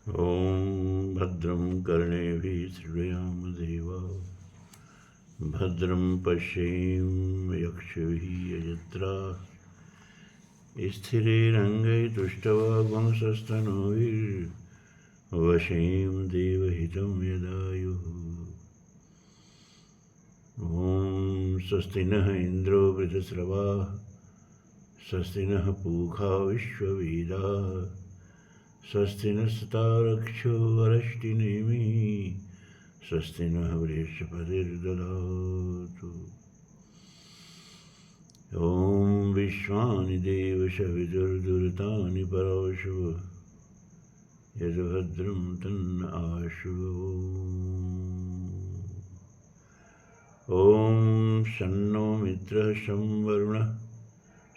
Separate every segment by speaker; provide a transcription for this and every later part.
Speaker 1: ॐ भद्रं कर्णेभिः शृणुयाम देवा भद्रं पश्येम यक्षभिः यजत्राः स्थिरैरङ्गैस्तुष्टवागुंसस्तनूभिर्वशेम देवहितं यदायुः। ॐ स्वस्ति नः इन्द्रो वृद्धस्रवाः स्वस्ति नः पूषा विश्ववेदाः स्वस्ति नस्तारक्षो अरष्टिनेमिः स्वस्ति नः बृहस्पतिर्दधातु। ॐ विश्वानि देवशविदुर्दुरितानि पराशु यद्भद्रं तन्न आशु। ॐ शन्नो मित्रः शं वरुणः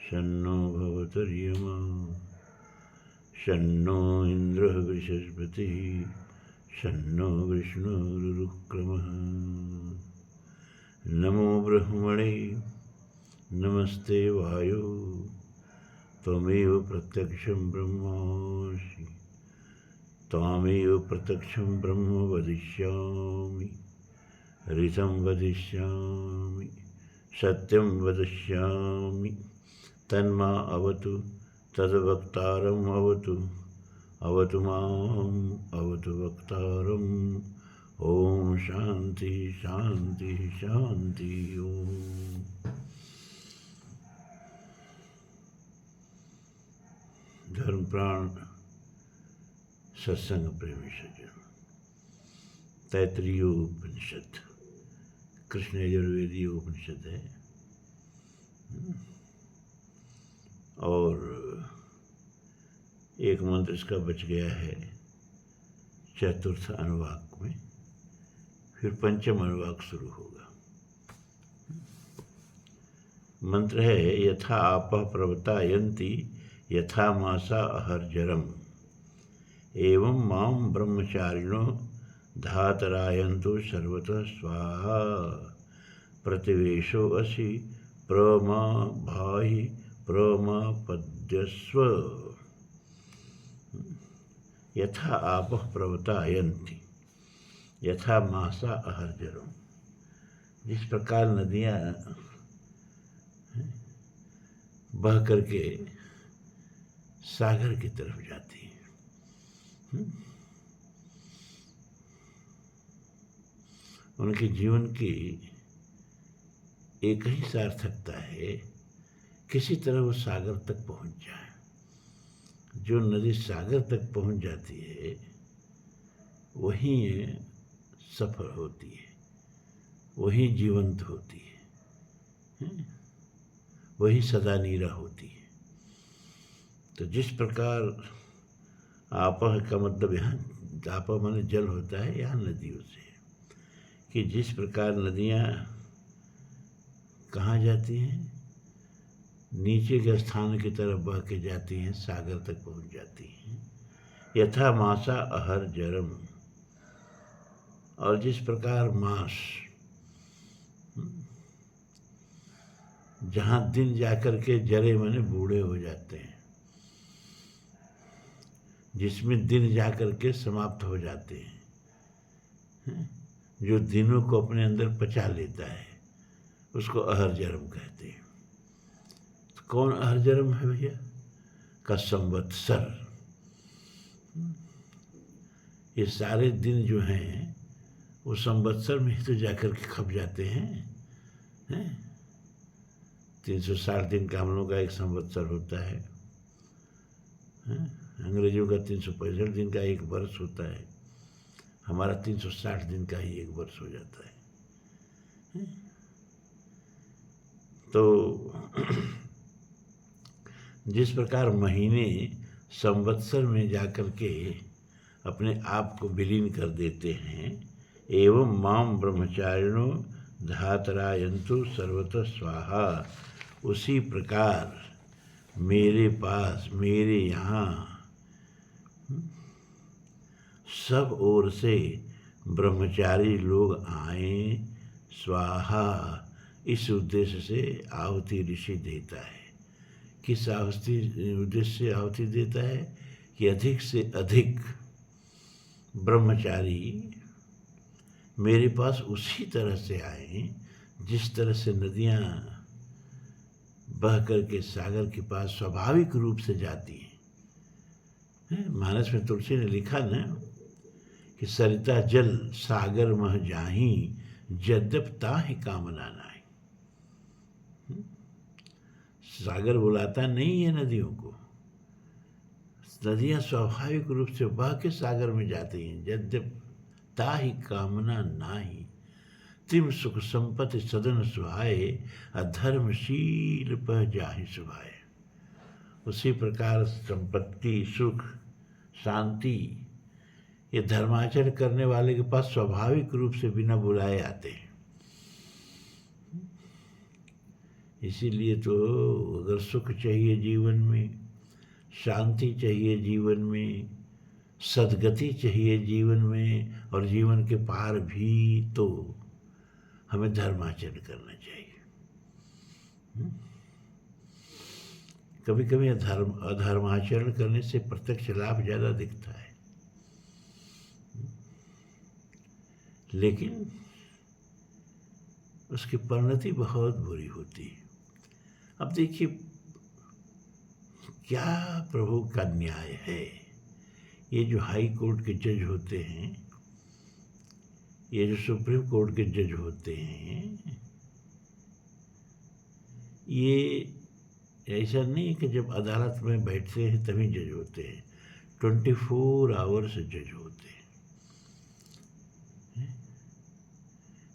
Speaker 1: शन्नो भवतर्यमा शन्नो इन्द्रः बृहस्पतिः शन्नो विष्णुरुक्रमः। नमो ब्रह्मणे नमस्ते वायो त्वमेव प्रत्यक्षं ब्रह्मासि त्वामेव प्रत्यक्षं ब्रह्म वदिष्यामि ऋतं वदिष्यामि सत्यं वदिष्यामि तन्मा अवतु तद्वक्तारम् अवतु अवतु माम् अवतु वक्तारम्। ओम शांति शांति शांति। ओम धर्म प्राण सत्संग प्रेमी सज्जन, तैत्तिरीय उपनिषद कृष्ण यजुर्वेदीय उपनिषद है और एक मंत्र इसका बच गया है चतुर्थ अनुवाक में, फिर पंचम अनुवाक शुरू होगा। मंत्र है यथा आपः प्रवतायन्ति यथा मासा अहर्जरम् एवं मां ब्रह्मचारिणो धातरायन्तु सर्वतः स्वाहा प्रतिवेशो असि प्रमा भाहि प्रमा पद्यस्व। यथा आपः प्रवतायन्ति यथा मासा अहर्जरम्, जिस प्रकार नदियाँ बह करके सागर की तरफ जाती हैं, उनके जीवन की एक ही सार्थकता है, किसी तरह वो सागर तक पहुंच जाए। जो नदी सागर तक पहुंच जाती है वही सफल होती है, वही जीवंत होती है, वही सदा नीरा होती है। तो जिस प्रकार आपह का मतलब यहाँ आपह माने जल होता है, यहाँ नदियों से, कि जिस प्रकार नदियाँ कहाँ जाती हैं, नीचे के स्थान की तरफ बह के जाती हैं, सागर तक पहुँच जाती हैं। यथा मासा अहर्जरम्, और जिस प्रकार मास जहाँ दिन जाकर के जरे माने बूढ़े हो जाते हैं, जिसमें दिन जाकर के समाप्त हो जाते हैं, जो दिनों को अपने अंदर पचा लेता है, उसको अहर्जरम कहते हैं। तो कौन अहर्जरम है भैया? का संवत्सर। ये सारे दिन जो हैं वो संवत्सर में ही तो जाकर के खप जाते हैं। 360 दिन का हम लोग का एक संवत्सर होता है, अंग्रेजों का 365 दिन का एक वर्ष होता है, हमारा 360 दिन का ही एक वर्ष हो जाता है। तो जिस प्रकार महीने संवत्सर में जाकर के अपने आप को विलीन कर देते हैं, एवं माम ब्रह्मचारिणो धातरायन्तु सर्वतः स्वाहा, उसी प्रकार मेरे पास, मेरे यहाँ सब ओर से ब्रह्मचारी लोग आए, स्वाहा इस उद्देश्य से आहुति ऋषि देता है। किस आहुति उद्देश्य से आहुति देता है कि अधिक से अधिक ब्रह्मचारी मेरे पास उसी तरह से आए जिस तरह से नदियाँ बह करके सागर के पास स्वाभाविक रूप से जाती हैं। मानस में तुलसी ने लिखा न कि सरिता जल सागर मह जाही यद्यप ताहि कामना नाहि। सागर बुलाता नहीं है नदियों को, नदियाँ स्वाभाविक रूप से बह के सागर में जाती हैं। यद्यप ताहि कामना नाहि तिम सुख संपत्ति सदन सुहाए अधर्मशील पह जाहि सुभाए। उसी प्रकार संपत्ति, सुख, शांति ये धर्माचरण करने वाले के पास स्वाभाविक रूप से बिना बुलाए आते हैं। इसीलिए तो अगर सुख चाहिए जीवन में, शांति चाहिए जीवन में, सद्गति चाहिए जीवन में और जीवन के पार भी, तो हमें धर्माचरण करना चाहिए। कभी कभी अधर्माचरण करने से प्रत्यक्ष लाभ ज़्यादा दिखता है, लेकिन उसकी परिणति बहुत बुरी होती है। अब देखिए क्या प्रभु का न्याय है। ये जो हाई कोर्ट के जज होते हैं, ये जो सुप्रीम कोर्ट के जज होते हैं, ये ऐसा नहीं है कि जब अदालत में बैठते हैं तभी जज होते हैं। 24 आवर्स जज होते हैं।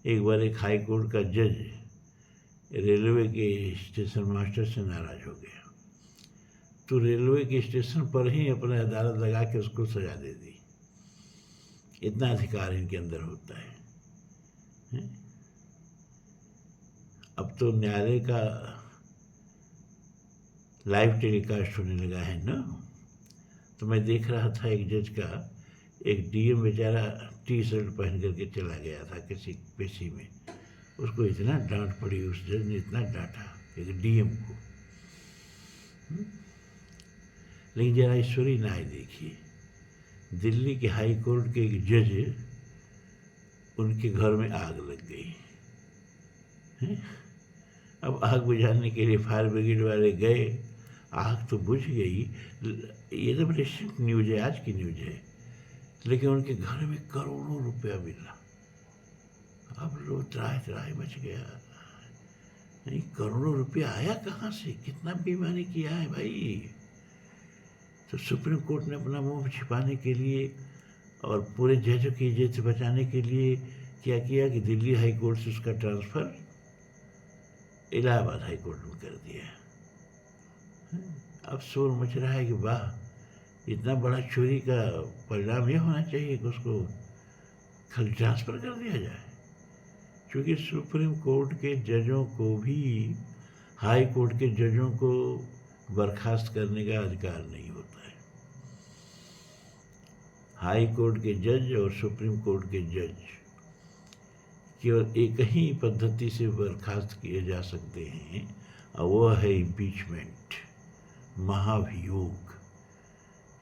Speaker 1: एक बार एक हाई कोर्ट का जज रेलवे के स्टेशन मास्टर से नाराज हो गया, तो रेलवे के स्टेशन पर ही अपने अदालत लगा के उसको सजा दे दी। इतना अधिकार इनके अंदर होता है। अब तो न्यायालय का लाइव टेलीकास्ट होने लगा है ना। तो मैं देख रहा था एक जज का, एक डीएम बेचारा टी शर्ट पहन करके चला गया था किसी पेशी में। उसको इतना डांट पड़ी, उस जज ने इतना डांटा एक डीएम को। लेकिन जरा ईश्वरी न्याय देखिए, दिल्ली के हाई कोर्ट के एक जज, उनके घर में आग लग गई है? अब आग बुझाने के लिए फायर ब्रिगेड वाले गए, आग तो बुझ गई। ये तो रिसेंट न्यूज है, आज की न्यूज है, लेकिन उनके घर में करोड़ों रुपया मिला। अब लोग त्राही मच गया, नहीं करोड़ों रुपया आया कहाँ से, कितना बेईमानी किया है भाई। तो सुप्रीम कोर्ट ने अपना मुंह छिपाने के लिए और पूरे जजों की इज्जत से बचाने के लिए क्या किया कि दिल्ली हाई कोर्ट से उसका ट्रांसफ़र इलाहाबाद हाई कोर्ट में कर दिया। अब शोर मच रहा है कि वाह, इतना बड़ा चोरी का परिणाम यह होना चाहिए कि उसको खाली ट्रांसफ़र कर दिया जाए। क्योंकि सुप्रीम कोर्ट के जजों को भी हाई कोर्ट के जजों को बर्खास्त करने का अधिकार नहीं होता है। हाई कोर्ट के जज और सुप्रीम कोर्ट के जज केवल एक ही पद्धति से बर्खास्त किए जा सकते हैं, और वह है इम्पीचमेंट, महाभियोग,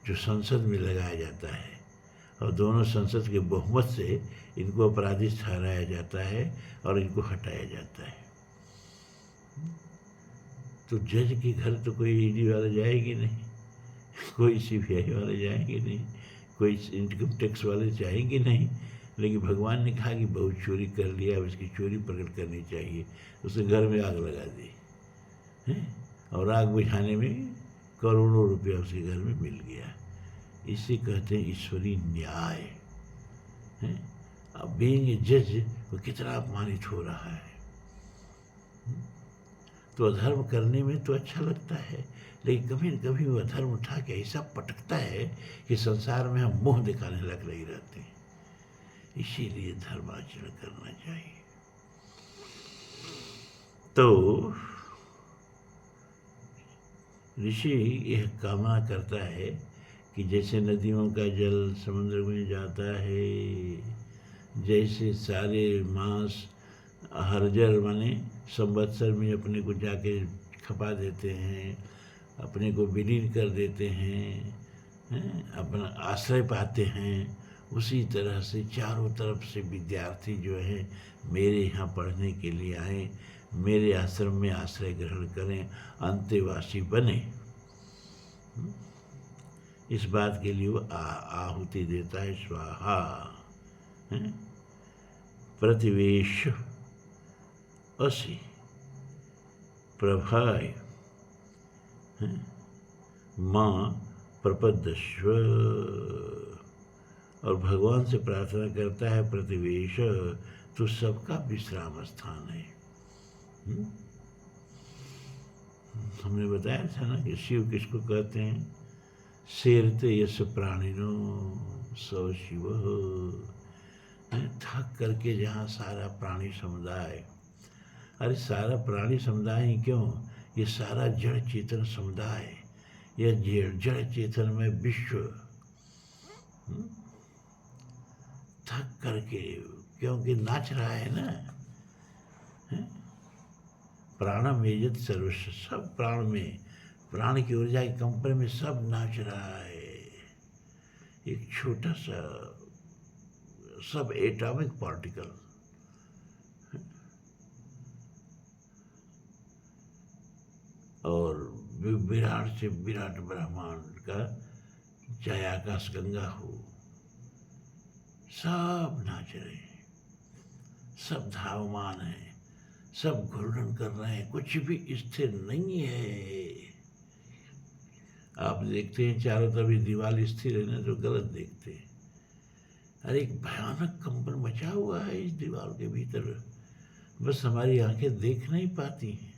Speaker 1: जो संसद में लगाया जाता है और दोनों संसद के बहुमत से इनको अपराधी ठहराया जाता है और इनको हटाया जाता है। तो जज के घर तो कोई ईडी वाले जाएगी नहीं, कोई सीबीआई वाले जाएंगे नहीं, कोई इनकम टैक्स वाले जाएंगे नहीं। लेकिन भगवान ने कहा कि बहुत चोरी कर लिया, अब इसकी चोरी प्रकट करनी चाहिए। उसके घर में आग लगा दी है, और आग बुझाने में करोड़ों रुपया उसके घर में मिल गया। इसे कहते हैं ईश्वरीय न्याय है। अब बीइंग जज वो कितना अपमानित हो रहा है। तो अधर्म करने में तो अच्छा लगता है, लेकिन कभी न कभी वो अधर्म उठा के ऐसा पटकता है कि संसार में हम मुंह दिखाने लग नहीं रहते हैं। इसीलिए धर्माचरण करना चाहिए। तो ऋषि यह कामना करता है कि जैसे नदियों का जल समुद्र में जाता है, जैसे सारे मांस हरजर माने संवत्सर में अपने को जाके खपा देते हैं, अपने को विलीन कर देते हैं, अपना आश्रय पाते हैं, उसी तरह से चारों तरफ से विद्यार्थी जो हैं मेरे यहाँ पढ़ने के लिए आए, मेरे आश्रम में आश्रय ग्रहण करें, अंतेवासी बने। इस बात के लिए वो आहुति देता है, स्वाहा। प्रतिवेश असि प्रभाय माँ प्रपद्यस्व। और भगवान से प्रार्थना करता है, प्रतिवेश तो सबका विश्राम स्थान है। हमने बताया था ना कि शिव किसको कहते हैं? शेरते यश प्राणिनो स शिव। थक करके जहाँ सारा प्राणी समुदाय, अरे सारा प्राणी समुदाय ही क्यों, ये सारा जड़ चेतन समुदाय, यह जड़ चेतन में विश्व थक करके, क्योंकि नाच रहा है ना, प्राणम यजत सर्वस्व, सब प्राण में, प्राण की ऊर्जा के कंपन में सब नाच रहा है। एक छोटा सा सब एटॉमिक पार्टिकल और विराट से विराट ब्रह्मांड का चाहे आकाश गंगा हो, सब नाच रहे हैं, सब धावमान है, सब घूर्णन कर रहे हैं, कुछ भी स्थिर नहीं है। आप देखते हैं चारों तरफ दीवार स्थिर है ना, तो गलत देखते हैं। अरे एक भयानक कंपन मचा हुआ है इस दीवार के भीतर, बस हमारी आंखें देख नहीं पाती हैं।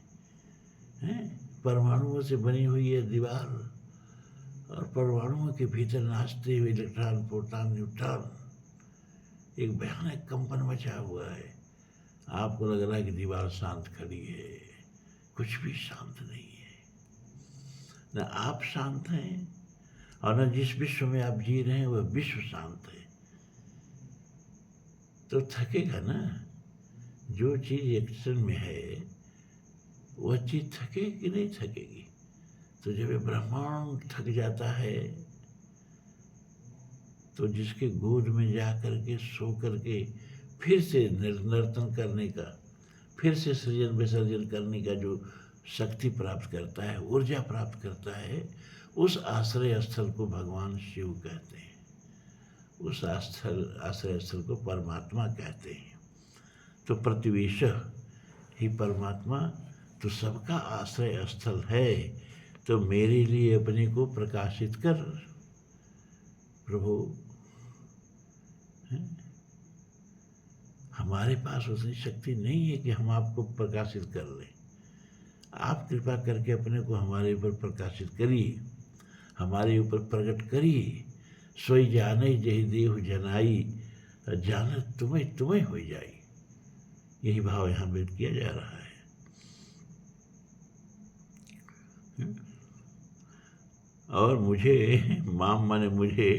Speaker 1: परमाणुओं से बनी हुई है दीवार, और परमाणुओं के भीतर नाचते हुए इलेक्ट्रॉन, प्रोटॉन, न्यूट्रॉन, एक भयानक कंपन मचा हुआ है। आपको लग रहा है कि दीवार शांत खड़ी है, कुछ भी शांत नहीं है। न आप शांत हैं और न जिस विश्व में आप जी रहे हैं वह विश्व शांत है। तो थकेगा ना, जो चीज़ एक्शन में है वह चीज़ थकेगी कि नहीं थकेगी? तो जब ये ब्रह्मांड थक जाता है तो जिसके गोद में जा करके सो करके फिर से नर्तन करने का, फिर से सृजन विसर्जन करने का जो शक्ति प्राप्त करता है, ऊर्जा प्राप्त करता है, उस आश्रय स्थल को भगवान शिव कहते हैं, उस आश्रय स्थल को परमात्मा कहते हैं। तो प्रतिवेश ही परमात्मा तो सबका आश्रय स्थल है। तो मेरे लिए अपने को प्रकाशित कर प्रभु। हमारे पास उतनी शक्ति नहीं है कि हम आपको प्रकाशित कर लें। आप कृपा करके अपने को हमारे ऊपर प्रकाशित करिए, हमारे ऊपर प्रकट करिए। सोई जाने जही देहु जनाई, जानत तुम्हें तुम्हें हो जाई। यही भाव यहाँ व्यक्त किया जा रहा है। और मुझे माम माने मुझे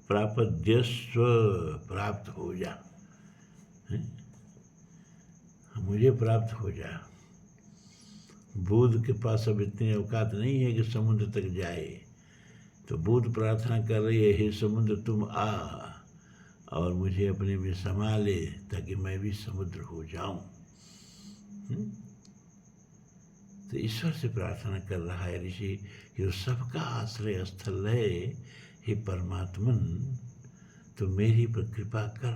Speaker 1: प्रापद्यस्व, प्राप्त हो जा, मुझे प्राप्त हो जा। बुद्ध के पास अब इतनी औकात नहीं है कि समुद्र तक जाए, तो बुद्ध प्रार्थना कर रही है, हे समुद्र तुम आ और मुझे अपने में समा ले, ताकि मैं भी समुद्र हो जाऊं। तो ईश्वर से प्रार्थना कर रहा है ऋषि कि वो सबका आश्रय स्थल है। हे परमात्मन, तो मेरी पर कृपा कर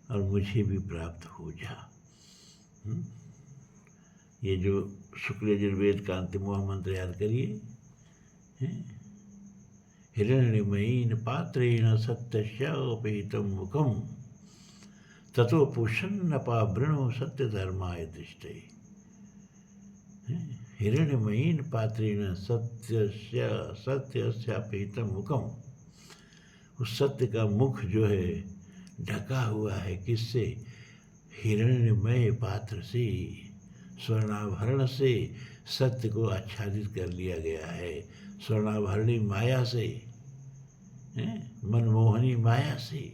Speaker 1: और मुझे भी प्राप्त हो जा। ये जो शुक्ल यजुर्वेद का अंतिमोह मंत्र याद करिए, हिरण्यमयीन पात्रेण सत्यस्योपेतं मुखं ततो पूषन्नपावृणो सत्य धर्माय दृष्टे। हिरण्यमयीन पात्रेण सत्यस्योपेतं मुखं, उस सत्य का मुख जो है ढका हुआ है किससे? हिरण्यमय पात्र से, स्वर्णाभरण से सत्य को आच्छादित कर लिया गया है। स्वर्णाभरणी माया से, मनमोहनी माया से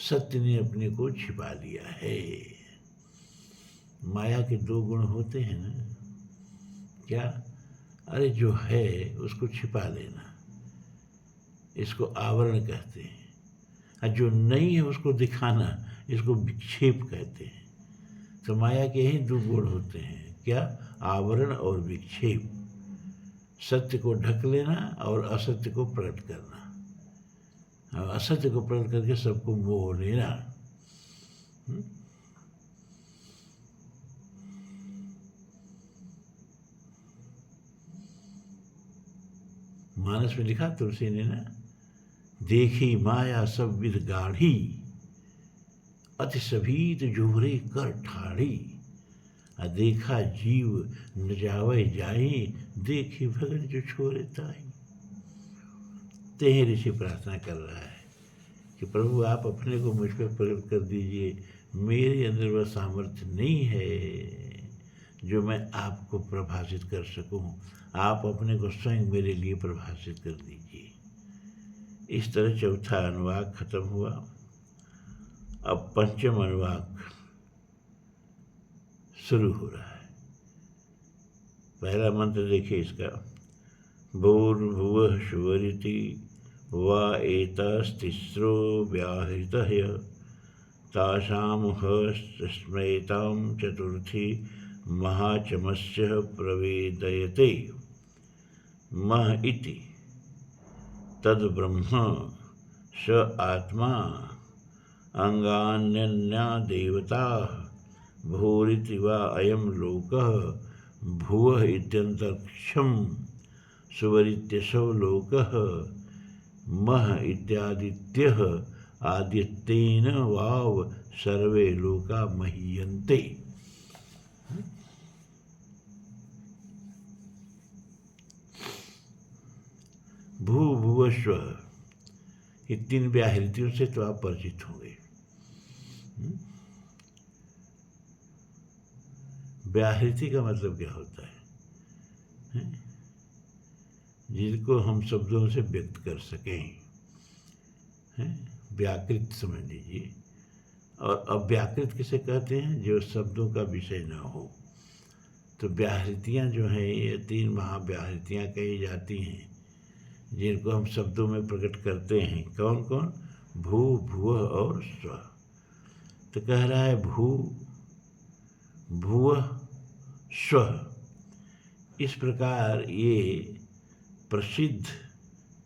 Speaker 1: सत्य ने अपने को छिपा लिया है। माया के दो गुण होते हैं ना, क्या? अरे जो है उसको छिपा लेना, इसको आवरण कहते हैं, और जो नहीं है उसको दिखाना, इसको विक्षेप कहते हैं। तो माया के ही दो गुण होते हैं, क्या? आवरण और विक्षेप। सत्य को ढक लेना और असत्य को प्रकट करना, और असत्य को प्रकट करके सबको मोह लेना। मानस में लिखा तुलसी ने ना, देखी माया सब विध गाढ़ी, अति सभीत जोहरे कर ठाड़ी। देखा जीव न जावे जाई, देखी भगत जो छोरे ताई। ते ऋषि प्रार्थना कर रहा है कि प्रभु आप अपने को मुझ पर प्रकट कर दीजिए, मेरे अंदर वह सामर्थ्य नहीं है जो मैं आपको प्रभाषित कर सकूं, आप अपने को स्वयं मेरे लिए प्रभाषित कर दीजिए। इस तरह चौथा अनुवाक खत्म हुआ। अब पंचम अनुवाक शुरू हो रहा है। पहला मंत्र देखिए इसका, भूर्भुवः शुवरिति वा एतस्तिस्रो व्याहृतः तासां हस्तस्मैतां चतुर्थी महाचमस्य प्रवेदयते। मह इति तद्ब्रह्म स आत्मा अंगान्यन्या देवताः भूरिति वा अयं लोकः भुवः इत्यन्तरिक्षं सुवरित्यसौ लोकः मह इत्यादित्यः आदित्येन वाव सर्वे लोका महीयन्ते। भू भुव स्व, ये तीन व्याहृतियों से तो आप परिचित होंगे। व्याहृति का मतलब क्या होता है? जिनको हम शब्दों से व्यक्त कर सकें, व्याकृत समझ लीजिए। और अव्याकृत किसे कहते हैं? जो शब्दों का विषय न हो। तो व्याहृतियाँ जो हैं, ये तीन महाव्याहृतियाँ कही जाती हैं जिनको हम शब्दों में प्रकट करते हैं। कौन कौन? भू भुवः और स्व। तो कह रहा है भू भुवः स्व। इस प्रकार ये प्रसिद्ध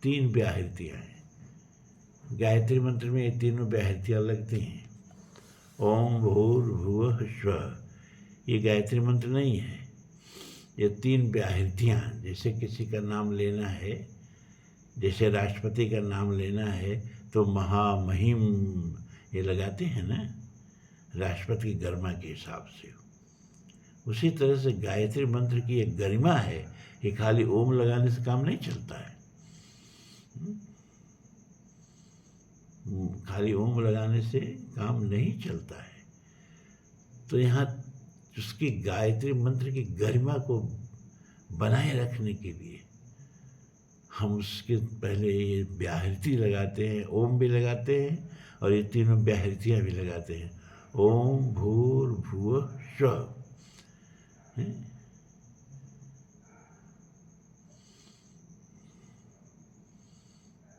Speaker 1: तीन व्याहृतियाँ हैं। गायत्री मंत्र में ये तीनों व्याहृतियाँ लगती हैं। ओम भूर्भुवः स्वः, ये गायत्री मंत्र नहीं है, ये तीन व्याहृतियाँ। जैसे किसी का नाम लेना है, जैसे राष्ट्रपति का नाम लेना है तो महामहिम ये लगाते हैं ना, राष्ट्रपति की गरिमा के हिसाब से। उसी तरह से गायत्री मंत्र की एक गरिमा है, ये खाली ओम लगाने से काम नहीं चलता है। खाली ओम लगाने से काम नहीं चलता है। तो यहाँ उसकी गायत्री मंत्र की गरिमा को बनाए रखने के लिए हम उसके पहले ये व्याहृति लगाते हैं, ओम भी लगाते हैं और ये तीनों व्याहृतियाँ भी लगाते हैं। ओम भूर्भुवः स्वः।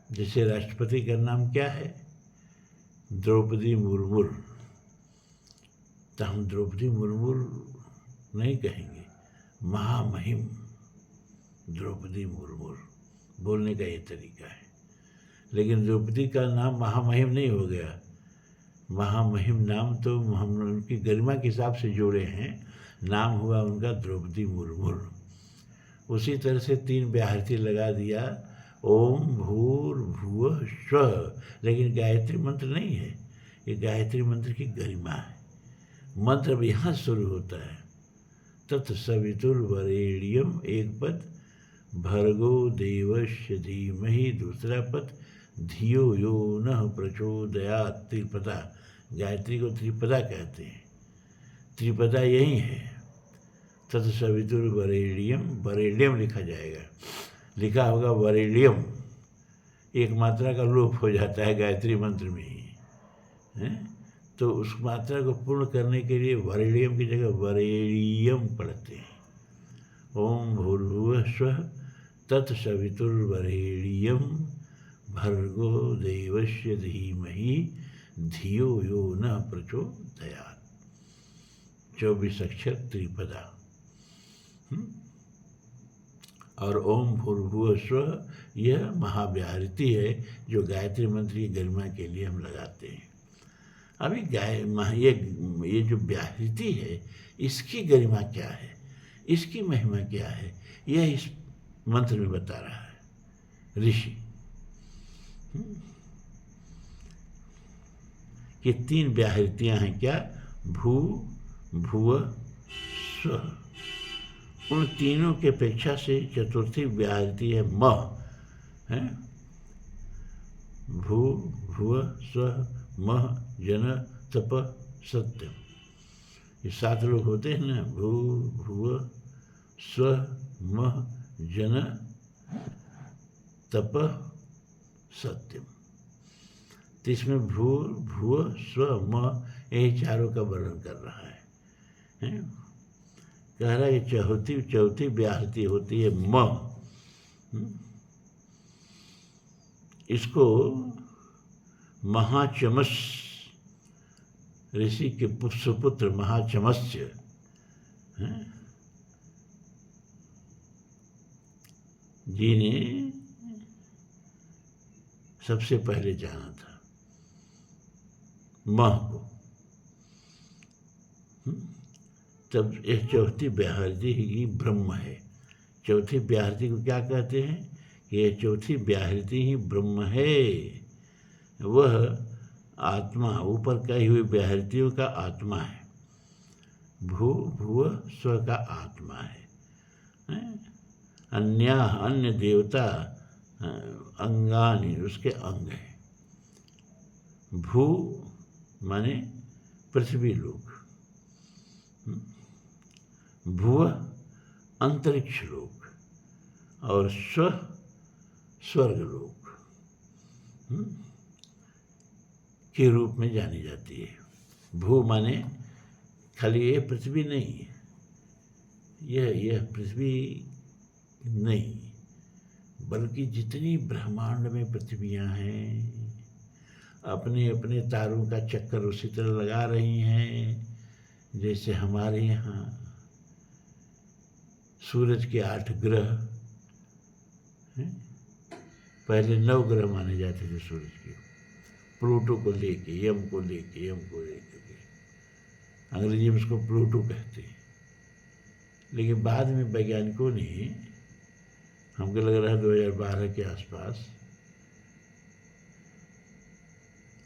Speaker 1: जैसे राष्ट्रपति का नाम क्या है? द्रौपदी मुर्मू। तो हम द्रौपदी मुर्मू नहीं कहेंगे, महामहिम द्रौपदी मुर्मू बोलने का ये तरीका है। लेकिन द्रौपदी का नाम महामहिम नहीं हो गया। महामहिम नाम तो हम उनकी गरिमा के हिसाब से जोड़े हैं, नाम हुआ उनका द्रौपदी मुर्मू। उसी तरह से तीन व्याहृति लगा दिया, ओम भूर्भुवः स्वः। लेकिन गायत्री मंत्र नहीं है, ये गायत्री मंत्र की गरिमा है। मंत्र अब यहाँ शुरू होता है, तत्सवितुर्वरेण्यम एक पद, भर्गो देवस्य धीमहि दूसरा पद, धियो यो नः प्रचोदयात् त्रिपदा। गायत्री को त्रिपदा कहते हैं। त्रिपदा यही है। तत्सवितुर्वरेण्यम, वरेण्यम लिखा जाएगा, लिखा होगा वरेण्यम। एक मात्रा का लोप हो जाता है गायत्री मंत्र में ही, तो उस मात्रा को पूर्ण करने के लिए वरेण्यम की जगह वरेण्यम पढ़ते हैं। ओम भूर्भुवः स्वः तत्सवितुर्वरेण्यम भर्गो देवस्य धीमहि धियो यो न प्रचोदयात्। 24 अक्षर त्रिपदा। और ओम भूर्भुवः स्वः यह महाव्याहृति है जो गायत्री मंत्र की गरिमा के लिए हम लगाते हैं। अभी ये जो व्याहृति है इसकी गरिमा क्या है, इसकी महिमा क्या है, यह इस मंत्र में बता रहा है ऋषि कि 3 व्याहृतियां हैं। क्या? भू भुव स्व। उन तीनों के अपेक्षा से चतुर्थी व्याहृति है म है। भू भुव स्व मह जन तप सत्यम। ये 7 लोग होते हैं ना, भू भुव स्व मह जन तप सत्यम। तो इसमें भू भुव स्व मह यही चारों का वर्णन कर रहा है? कह रहा है कि चौथी व्याहृति होती है म। इसको महाचमस ऋषि के सुपुत्र महाचमस्य जी ने सबसे पहले जाना था मह को। तब यह चौथी व्याहृति ही ब्रह्म है। चौथी व्याहृति को क्या कहते हैं कि यह चौथी व्याहृति ही ब्रह्म है। वह आत्मा, ऊपर कही हुई व्याहृतियों का आत्मा है। भू भुव स्व का आत्मा है। अन्य देवता अंगानि उसके अंग है। भू माने पृथ्वी लोक, भुव अंतरिक्ष लोक और स्व स्वर्ग लोक के रूप में जानी जाती है। भू माने खाली ये पृथ्वी नहीं है, यह पृथ्वी नहीं, बल्कि जितनी ब्रह्मांड में पृथ्वियाँ हैं अपने अपने तारों का चक्कर उसी तरह लगा रही हैं जैसे हमारे यहाँ सूरज के 8 ग्रह हैं। पहले 9 ग्रह माने जाते थे सूरज के, प्लूटो को लेके, यम को लेके अंग्रेजी में उसको प्लूटो कहते हैं। लेकिन बाद में वैज्ञानिकों ने, हमको लग रहा है 2012 के आसपास,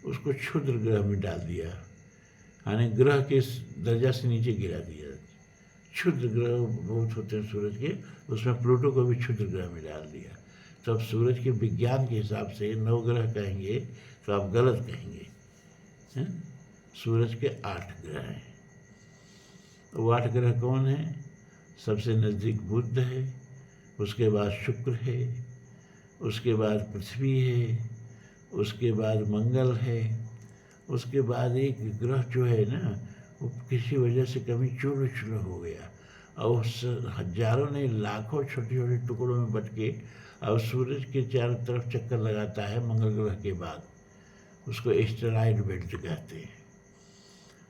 Speaker 1: उसको क्षुद्र ग्रह में डाल दिया, यानी ग्रह के दर्जा से नीचे गिरा दिया। क्षुद्र ग्रह बहुत होते हैं सूरज के, उसमें प्लूटो को भी क्षुद्र ग्रह में डाल दिया। तो अब सूरज के विज्ञान के हिसाब से 9 ग्रह कहेंगे तो आप गलत कहेंगे हैं? सूरज के 8 ग्रह हैं। वो 8 ग्रह कौन है? सबसे नज़दीक बुध है, उसके बाद शुक्र है, उसके बाद पृथ्वी है, उसके बाद मंगल है, उसके बाद एक ग्रह जो है ना वो किसी वजह से कभी चूर्ण हो गया और उस हजारों नहीं लाखों छोटे छोटे टुकड़ों में बट के और सूरज के चारों तरफ चक्कर लगाता है मंगल ग्रह के बाद। उसको एस्टेरॉयड बेल्ट कहते हैं।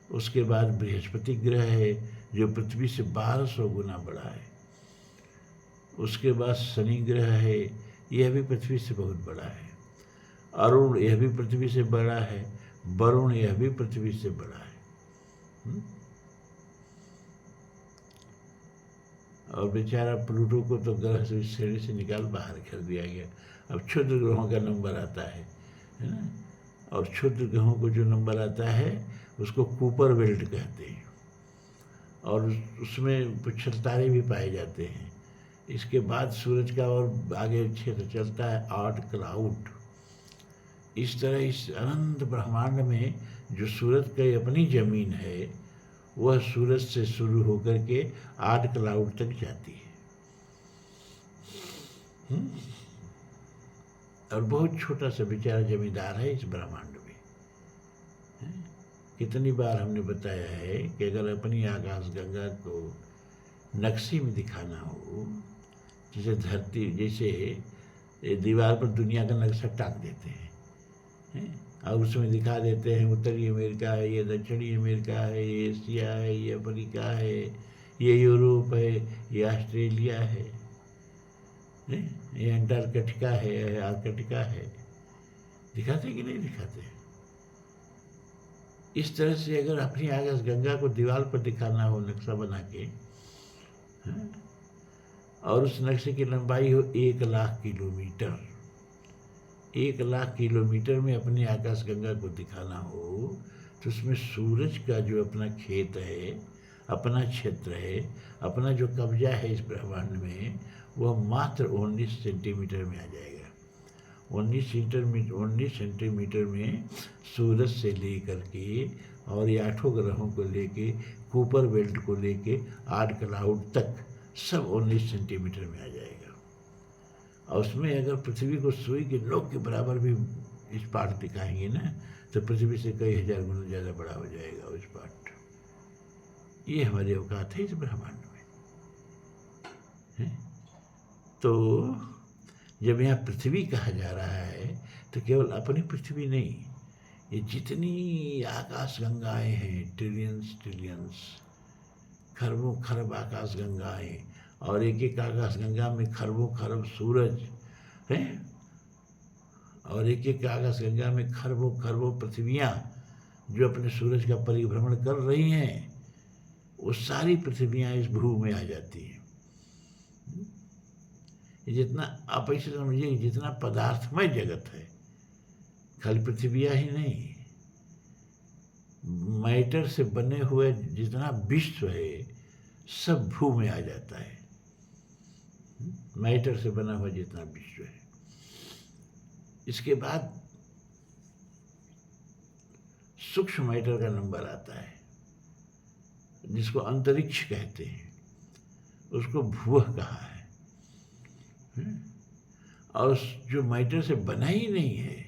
Speaker 1: उसके बाद बृहस्पति ग्रह है जो पृथ्वी से 1200 गुना बड़ा है। उसके बाद शनि ग्रह है, यह भी पृथ्वी से बहुत बड़ा है। अरुण यह भी पृथ्वी से बड़ा है। वरुण यह भी पृथ्वी से बड़ा है। और बेचारा प्लूटो को तो ग्रह से श्रेणी से निकाल बाहर कर दिया गया। अब क्षुद्र ग्रहों का नंबर आता है ना, और क्षुद्र ग्रहों को जो नंबर आता है उसको कूपर बेल्ट कहते हैं। और उसमें कुछ तारे भी पाए जाते हैं। इसके बाद सूरज का और आगे क्षेत्र चलता है 8 क्लाउड। इस तरह इस अनंत ब्रह्मांड में जो सूरज की अपनी जमीन है वह सूरज से शुरू होकर के 8 क्लाउड तक जाती है। और बहुत छोटा सा बेचारा जमींदार है इस ब्रह्मांड में। कितनी बार हमने बताया है कि अगर अपनी आकाशगंगा को नक्शे में दिखाना हो, जैसे धरती, जैसे ये दीवार पर दुनिया का नक्शा टांग देते हैं, और उसमें दिखा देते हैं उत्तरी अमेरिका है, ये दक्षिणी अमेरिका है, ये एशिया है, ये अफ्रीका है, ये यूरोप है, ये ऑस्ट्रेलिया है, ये अंटार्कटिका है, आर्कटिका है। दिखाते कि नहीं दिखाते? इस तरह से अगर अपनी आकाश गंगा को दीवार पर दिखाना हो नक्शा बना के, और उस नक्शे की लंबाई हो 1,00,000 किलोमीटर, 1,00,000 किलोमीटर में अपनी आकाश गंगा को दिखाना हो, तो उसमें सूरज का जो अपना खेत है, अपना क्षेत्र है, अपना जो कब्जा है इस ब्रह्मांड में, वह मात्र 19 सेंटीमीटर में आ जाएगा। 19 सेंटीमीटर में सूरज से लेकर के और ये 8 ग्रहों को लेके, कूपर बेल्ट को लेके, 8 क्लाउड तक सब 19 सेंटीमीटर में आ जाएगा। और उसमें अगर पृथ्वी को सुई के नोक के बराबर भी इस पार्ट दिखाएंगे ना, तो पृथ्वी से कई हजार गुना ज़्यादा बड़ा हो जाएगा उस पार्ट। ये हमारी औकात है इस ब्रह्मांड में, है? तो जब यहाँ पृथ्वी कहा जा रहा है, तो केवल अपनी पृथ्वी नहीं, ये जितनी आकाश गंगाएं हैं, ट्रिलियंस, खरबों खरब आकाश गंगाएं, और एक एक आकाश गंगा में खरबों खरब सूरज हैं, और एक एक आकाश गंगा में खरबों खरबों पृथ्वियाँ जो अपने सूरज का परिभ्रमण कर रही हैं, वो सारी पृथ्वियाँ इस भ्रू में आ जाती हैं। जितना आप ऐसे समझिए, जितना पदार्थमय जगत है, खाली पृथ्वियाँ ही नहीं, मैटर से बने हुए जितना विश्व है, सब भ्रू में आ जाता है। मैटर से बना हुआ जितना विश्व है। इसके बाद सूक्ष्म मैटर का नंबर आता है, जिसको अंतरिक्ष कहते हैं, उसको भुवः कहा है। और जो मैटर से बना ही नहीं है,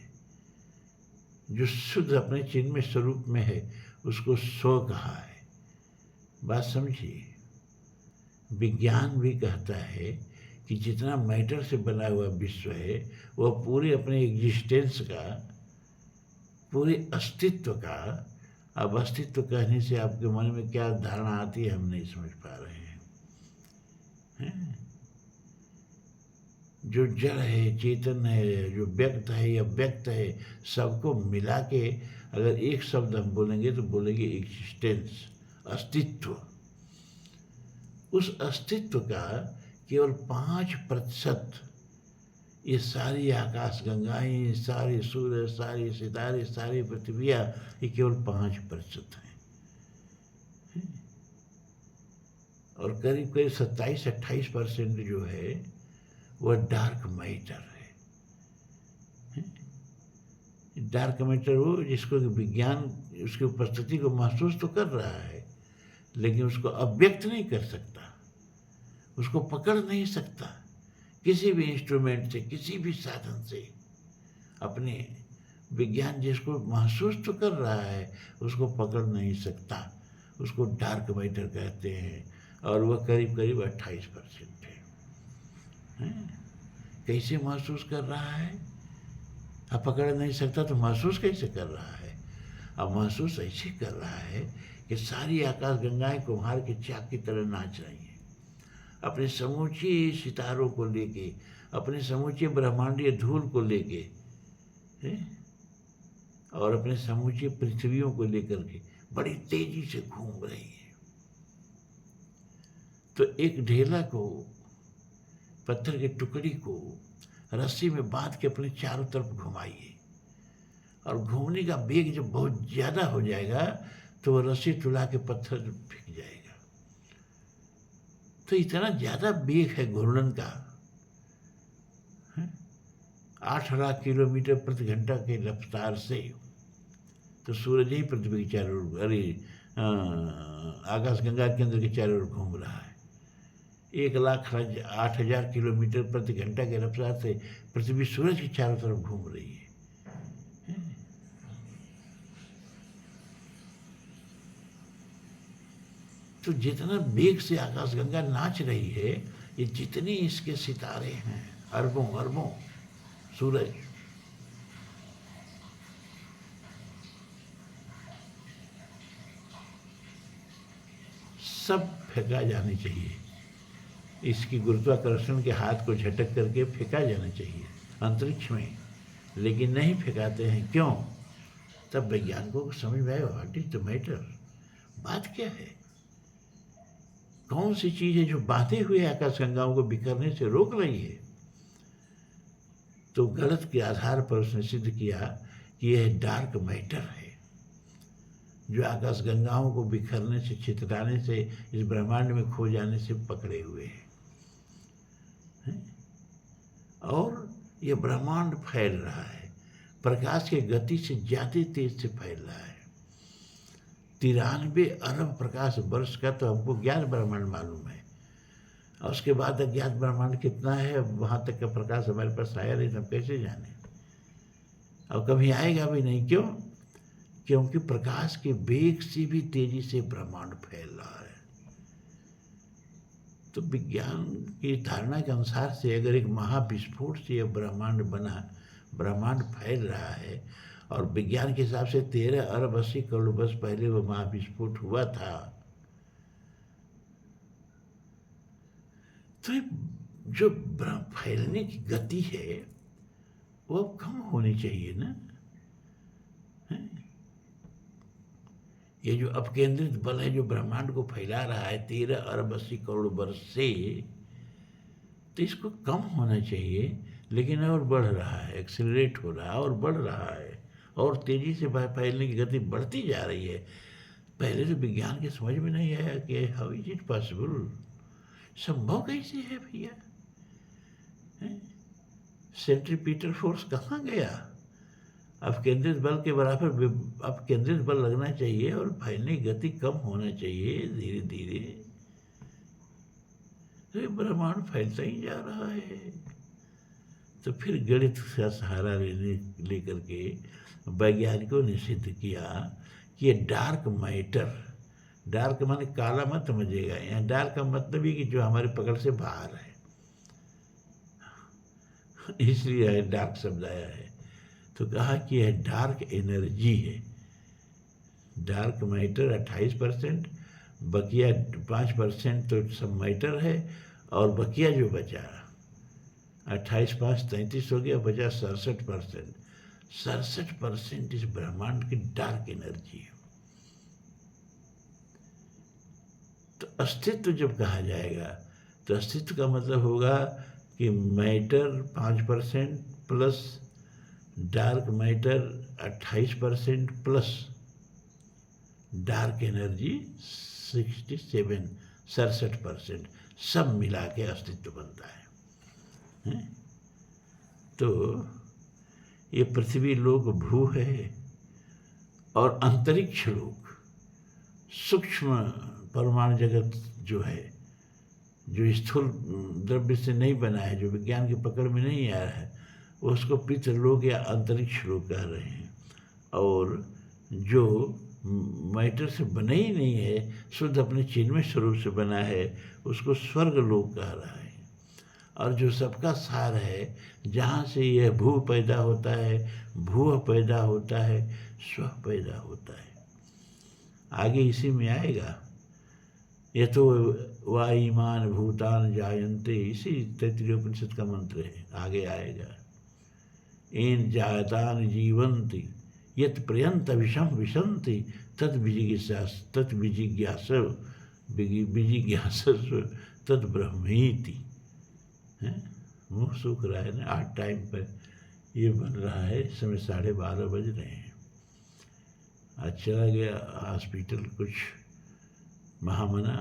Speaker 1: जो शुद्ध अपने चिन्मय स्वरूप में है, उसको स्व कहा है। बात समझिए, विज्ञान भी कहता है कि जितना मैटर से बना हुआ विश्व है, वह पूरे अपने एग्जिस्टेंस का, पूरे अस्तित्व का, अब अस्तित्व कहने से आपके मन में क्या धारणा आती है हम नहीं समझ पा रहे हैं? जो जड़ है, चेतन है, जो व्यक्त है या व्यक्त है, सबको मिला के अगर एक शब्द हम बोलेंगे तो बोलेंगे एग्जिस्टेंस, अस्तित्व। उस अस्तित्व का केवल 5% ये सारी आकाश गंगाएं, सारे सूर्य, सारे सितारे, सारी पृथ्वियाँ, ये केवल 5% हैं। और करीब करीब 27-28% जो है वह डार्क मैटर है। डार्क मैटर वो जिसको विज्ञान उसकी उपस्थिति को महसूस तो कर रहा है, लेकिन उसको अव्यक्त नहीं कर सकता, उसको पकड़ नहीं सकता किसी भी इंस्ट्रूमेंट से, किसी भी साधन से। अपने विज्ञान जिसको महसूस तो कर रहा है, उसको पकड़ नहीं सकता, उसको डार्क मैटर कहते हैं। और वह करीब करीब 28% है। कैसे महसूस कर रहा है? अब पकड़ नहीं सकता तो महसूस कैसे कर रहा है? अब महसूस ऐसे कर रहा है कि सारी आकाश गंगाएं कुम्हार के चाक की तरह नाच रही हैं, अपने समूचे सितारों को लेके, अपने समूचे ब्रह्मांडीय धूल को लेके, और अपने समूचे पृथ्वियों को लेकर के बड़ी तेजी से घूम रही है। तो एक ढेला को, पत्थर के टुकड़ी को रस्सी में बांध के अपने चारों तरफ घुमाइए, और घूमने का वेग जब बहुत ज़्यादा हो जाएगा तो वह रस्सी टुला के पत्थर फेंक जाएगा। तो इतना ज़्यादा वेग है घूर्णन का, 8,00,000 किलोमीटर प्रति घंटा के रफ्तार से। तो सूरज ही पृथ्वी के चारों ओर, आकाश गंगा केंद्र के चारों ओर घूम रहा है। 1,08,000 किलोमीटर प्रति घंटा के रफ्तार से पृथ्वी सूरज के चारों तरफ घूम रही है। तो जितना वेग से आकाश गंगा नाच रही है, ये जितने इसके सितारे हैं, अरबों अरबों, सूरज, सब फेंका जानी चाहिए। इसकी गुरुत्वाकर्षण के हाथ को झटक करके फेंका जाना चाहिए अंतरिक्ष में, लेकिन नहीं फेंकाते हैं। क्यों? तब वैज्ञानिकों को समझ में आया व्हाट इज द मैटर, बात क्या है, कौन सी चीज़ है जो बांधे हुए आकाशगंगाओं को बिखरने से रोक रही है। तो गणित के आधार पर उसने सिद्ध किया कि यह डार्क मैटर है जो आकाशगंगाओं को बिखरने से, छितराने से, इस ब्रह्मांड में खो जाने से पकड़े हुए हैं। और यह ब्रह्मांड फैल रहा है, प्रकाश की गति से ज़्यादा तेज से फैल रहा है। 93 अरब प्रकाश वर्ष का तो हमको ज्ञात ब्रह्मांड मालूम है, और उसके बाद अज्ञात ब्रह्मांड कितना है, वहाँ तक का प्रकाश हमारे पास आया नहीं, हम कैसे जाने, और कभी आएगा भी नहीं। क्यों? क्योंकि प्रकाश के वेग से भी तेजी से ब्रह्मांड फैल रहा है। तो विज्ञान की धारणा के अनुसार से अगर एक महाविस्फोट से यह ब्रह्मांड बना, ब्रह्मांड फैल रहा है, और विज्ञान के हिसाब से 13 अरब 80 करोड़ वर्ष पहले वो महाविस्फोट हुआ था, तो जो फैलने की गति है वो अब कम होनी चाहिए ना। ये जो अपकेंद्रित बल है जो ब्रह्मांड को फैला रहा है 13 अरब 80 करोड़ वर्ष से, तो इसको कम होना चाहिए, लेकिन और बढ़ रहा है, एक्सेलरेट हो रहा है और बढ़ रहा है, और तेजी से फैलने की गति बढ़ती जा रही है। पहले तो विज्ञान के समझ में नहीं आया कि हाउ इज इट पॉसिबल, संभव कैसे है भैया, सेंट्रीपिटल फोर्स कहाँ गया, अपकेंद्रित बल के बराबर अपकेंद्रित बल लगना चाहिए और फैलने की गति कम होना चाहिए धीरे धीरे। तो ब्रह्मांड फैलता ही जा रहा है। तो फिर गणित का सहारा लेकर के वैज्ञानिकों ने सिद्ध किया कि ये डार्क मैटर, डार्क माने काला मत समझिएगा, यहाँ डार्क का मतलब ही कि जो हमारे पकड़ से बाहर है, इसलिए डार्क शब्द आया है। तो कहा कि यह डार्क एनर्जी है। डार्क मैटर 28%, बकिया 5% तो सब मैटर है, और बकिया जो बचा 28 5 33 हो गया, बचा 67%। 67% इस ब्रह्मांड की डार्क एनर्जी है। तो अस्तित्व जब कहा जाएगा तो अस्तित्व का मतलब होगा कि matter 5% plus dark matter 28% plus dark energy 67% सब मिला के अस्तित्व बनता है। तो ये पृथ्वी लोक भू है, और अंतरिक्ष लोक सूक्ष्म परमाणु जगत जो है, जो स्थूल द्रव्य से नहीं बना है, जो विज्ञान की पकड़ में नहीं आया है, उसको पितृलोक या अंतरिक्ष लोक कह रहे हैं। और जो मैटर से बना ही नहीं है, शुद्ध अपने चिन्मय स्वरूप से बना है, उसको स्वर्ग लोक कह रहा है। और जो सबका सार है, जहाँ से यह भू पैदा होता है, भूह पैदा होता है, स्व पैदा होता है। आगे इसी में आएगा, ये तो वायुमान भूतान जायन्ते, इसी तैत्तिरीय उपनिषद का मंत्र है, आगे आएगा। इन जायतान जीवन्ति यत् प्रयंत विषम विशंति तत् विजिज्ञासस्व तत् ब्रह्मीति। मुँह सूख रहा है ना, 8 टाइम पर ये बन रहा है, इस समय 12:30 बज रहे हैं। आज चला गया हॉस्पिटल, कुछ महामना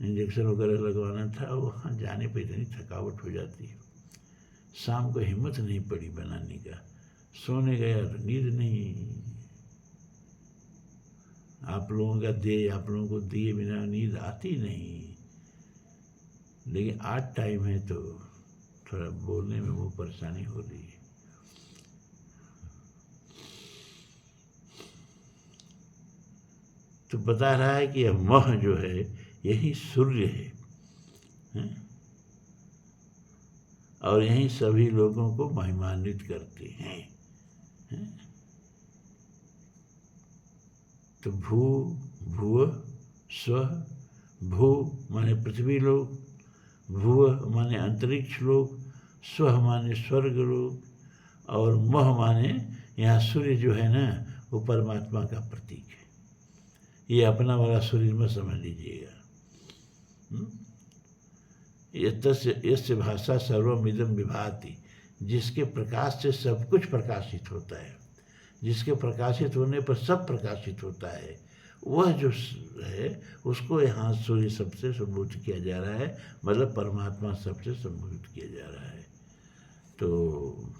Speaker 1: इंजेक्शन वगैरह लगवाना था, वहाँ जाने पर इतनी थकावट हो जाती है, शाम को हिम्मत नहीं पड़ी बनाने का, सोने गया तो नींद नहीं। आप लोगों को दिए बिना नींद आती नहीं, लेकिन आज टाइम है तो थोड़ा बोलने में वो परेशानी हो रही है। तो बता रहा है कि यह मह जो है यही सूर्य है, और यही सभी लोगों को महिमान्वित करते हैं। तो भू भुव स्व, भू माने पृथ्वी लोक, भुव माने अंतरिक्ष लोक, स्व माने स्वर्ग लोक, और मह माने यहाँ सूर्य जो है ना वो परमात्मा का प्रतीक है। ये अपना वाला सूर्य में समझ लीजिएगा। यस्य भाषा सर्वमिदं विभाति, जिसके प्रकाश से सब कुछ प्रकाशित होता है, जिसके प्रकाशित होने पर सब प्रकाशित होता है, वह जो है उसको यहाँ सूर्य सबसे संबोधित किया जा रहा है, मतलब परमात्मा सबसे संबोधित किया जा रहा है। तो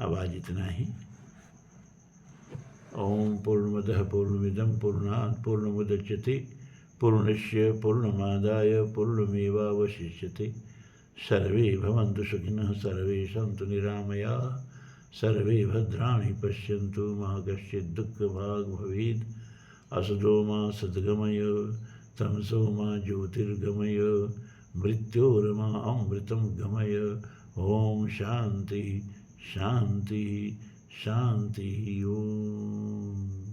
Speaker 1: अब आज इतना ही। ओम पूर्णमदः पूर्णमिदं पूर्णात् पूर्णमुदच्यते पूर्णस्य पूर्णमादाय पूर्णमेवावशिष्यते। सर्वे भवन्तु सुखिनः, सर्वे सन्तु निरामयाः, सर्वे भद्राणि पश्यन्तु, मा कश्चित् दुःखभाग् भवेत्। असतो मा सद्गमय, तमसो मा ज्योतिर्गमय, मृत्योर्मा अमृतं गमय। ओम शांति शांति शांति। ओम।